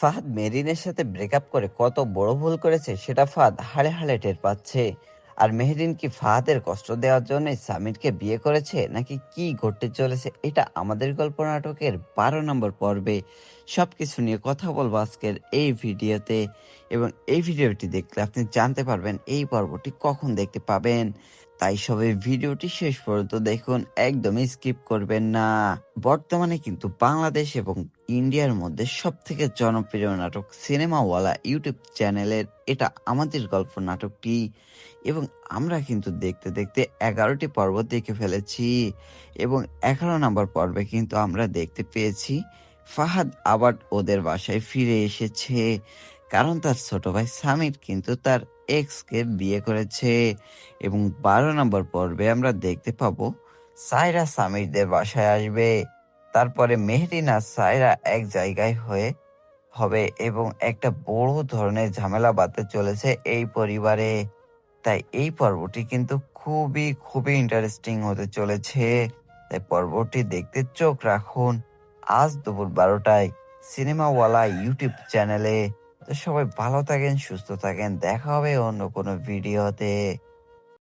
ফাহাদ মেরিনের সাথে ব্রেকআপ করে কত বড় ভুল করেছে সেটা ফাহাদ হাড়ে হাড়ে টের পাচ্ছে। আর মেহরিন কি ফাহাদের কষ্ট দেওয়ার জন্যই সামিরকে বিয়ে করেছে, নাকি কি ঘটতে চলেছে এটা আমাদের গল্প নাটকের 12 নম্বর পর্বে সবকিছু নিয়ে কথা বলবো আজকের এই ভিডিওতে। এবং এই ভিডিওটি দেখলে আপনি জানতে পারবেন এই পর্বটি কখন দেখতে পাবেন। তাই সবাই ভিডিওটি শেষ পর্যন্ত দেখুন, একদমই স্কিপ করবেন না। বর্তমানে কিন্তু বাংলাদেশ এবং ইন্ডিয়ার মধ্যে সবথেকে জনপ্রিয় নাটক সিনেমাওয়ালা ইউটিউব চ্যানেলের এটা আমাদের গল্প নাটকটি। এবং আমরা কিন্তু দেখতে দেখতে 11টি পর্ব দেখে ফেলেছি। এবং 11 নম্বর পর্বে কিন্তু আমরা দেখতে পেয়েছি ফাহাদ আবার ওদের বাসায় ফিরে এসেছে, কারণ তার ছোট ভাই সামির কিন্তু তার এক্সকে বিয়ে করেছে। এবং 12 নম্বর পর্বে আমরা দেখতে পাবো সায়রা সামিরদের বাসায় আসবে। তারপরে মেহরিন আর সায়রা এক জায়গায় হবে এবং একটা বড় ধরনের ঝামেলা বাঁধতে চলেছে এই পরিবারে। তাই এই পর্বটি কিন্তু খুবই খুবই ইন্টারেস্টিং হতে চলেছে। তাই পর্বটি দেখতে চোখ রাখুন আজ দুপুর 12টায় সিনেমাওয়ালা ইউটিউব চ্যানেলে। তো সবাই ভালো থাকেন, সুস্থ থাকেন, দেখা হবে অন্য কোনো ভিডিওতে।